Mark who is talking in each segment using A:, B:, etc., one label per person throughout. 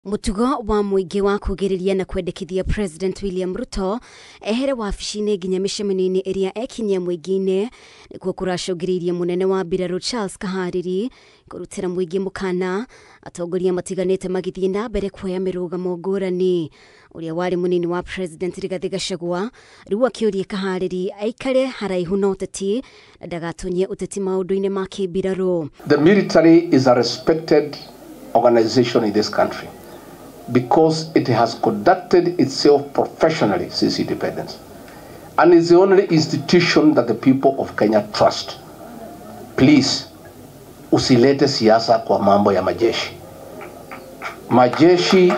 A: Mutugo wa muingi wa kugiriria na kwendekithia President William Ruto ehere wabici-inĩ nginya mĩcemanio-inĩ iria ekinyia muingi-inĩ nĩkuo kũracũngĩrĩirie munene wa mbirarũ Charles Kahariri kũrutĩra muingi mũkana atongoria matiganĩte magĩthiĩ na mbere kuoya mĩrũgamo ngũrani. Ũrĩa warĩ munini wa President Rigathi Gachagua rĩu akĩũria Kahariri aikare haraihu na ũteti na ndagatonyie ũteti maũndũ-inĩ ma kĩmbirarũ.
B: The military is a respected organization in this country, because it has conducted itself professionally since independence, and is the only institution that the people of Kenya trust. Please, usilete siasa kwa mambo ya majeshi. Majeshi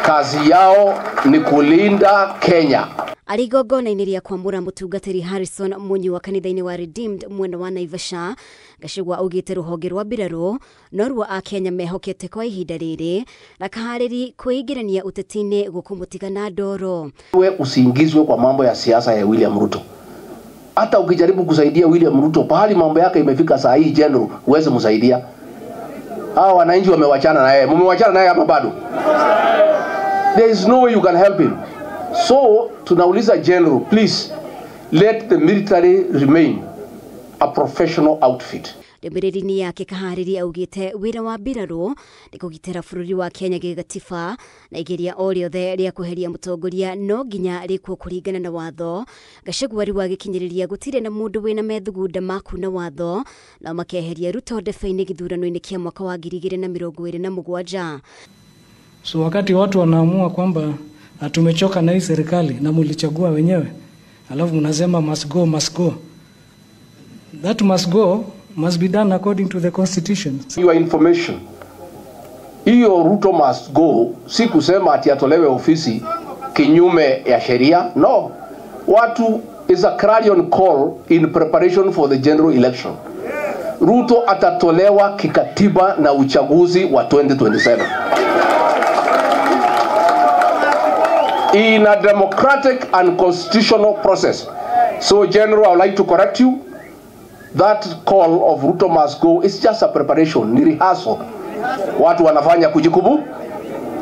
B: kazi yao ni kulinda Kenya.
A: Arigongona-inĩ rĩa kwamũra mũtungatĩri Harrison Munyi wa kanitha-inĩ wa Redeemed mwena wa Naivasha, Gachagua augĩte rũhonge rwa mbirarũ no ruo Akenya mehokete kwa ihinda rĩrĩ na Kahariri kwĩingĩrania ũteti-inĩ gũkũmũtiga na ndoro.
B: Wewe usiingizwe kwa mambo ya siasa ya William Ruto. Hata ukijaribu kusaidia William Ruto pahali mambo yake imefika saa hii general, uweze msaidia. Hawa wananchi wamewachana na yeye. Mmewachana naye hapa bado. There is no way you can help him. So tunauliza general, please let the military remain a professional outfit.
A: Ndũmĩrĩri-inĩ yake Kahariri augĩte wĩra wa mbirarũ nĩ kũgitĩra bũrũri wa Kenya gĩgatiba na igeria o rĩothe rĩa kweheria mũtongoria no nginya rĩkuo kũringana na watho. Gachagua rĩu agĩkinyĩrĩria gũtirĩ na mũndũ wĩna methugunda ma kuna watho na makeheria Ruto ndebe-inĩ gĩthurano-inĩ kĩa mwaka wa 2027.
C: So wakati watu wanaamua kwamba tumechoka na hii serikali na mulichagua wenyewe, alafu mnasema must go, that must go must be done according to the constitution.
B: Your information, hiyo Ruto must go si kusema ati atolewe ofisi kinyume ya sheria. No, watu is a clarion call in preparation for the general election. Ruto atatolewa kikatiba na uchaguzi wa 2027 in a democratic and constitutional process. So General, I would like to correct you. That call of Ruto must go is just a preparation, ni rehearsal. Watu wanafanya kujikubu.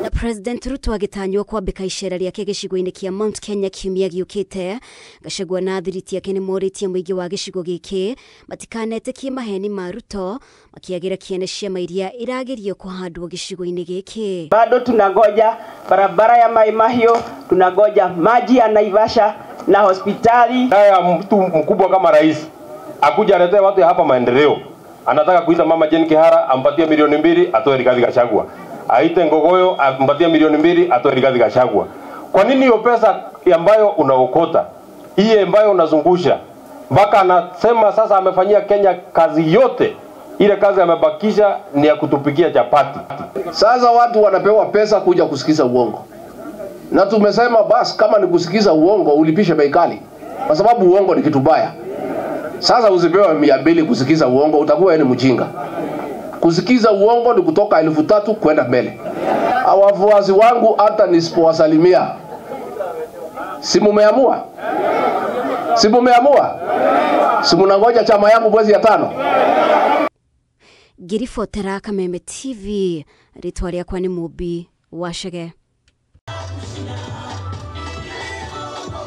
A: Na President Ruto agĩtanywo kwambĩka icera rĩake gĩcigo-inĩ kĩa Mount Kenya kiumia gĩũkĩte. Gachagua na thiriti yake nĩmorĩtie mũingĩ wa gĩcigo gĩkĩ matikanetĩkie maheni ma Ruto makiagĩra kiene ciama iria iragerio kuhandwo gĩcigo-inĩ gĩkĩ.
D: Bado tunangoja barabara ya Mai Mahiu, tunangoja maji ya Naivasha na hospitali.
E: Haya, mtu mkubwa kama rais akuja aletea watu hapa maendeleo. Anataka kuita mama Jane Kihara ampatie milioni 2 atoe Rigathi Gachagua. Aite Ngogoyo ampatie milioni 2 atoe Rigathi Gachagua. Kwa nini hiyo pesa ambayo unaokota, hii ambayo unazungusha, mpaka anasema sasa amefanyia Kenya kazi yote, ile kazi amebakisha ni ya kutupikia chapati.
B: Sasa watu wanapewa pesa kuja kusikiza uongo. Na tumesema basi kama ni kusikiza uongo ulipishe bei kali, kwa sababu uongo ni kitu baya. Sasa usipewe 200 kusikiza uongo, utakuwa ni mjinga. Kusikiza uongo ni kutoka 3,000 kwenda mbele. Wafuasi wangu hata nisipowasalimia, si mumeamua? Si mumeamua? Si mnangoja chama yangu mwezi ya 5?
A: Ngiribotera Kameme TV, ritwa rĩakwa nĩ Mũmbi Wachage.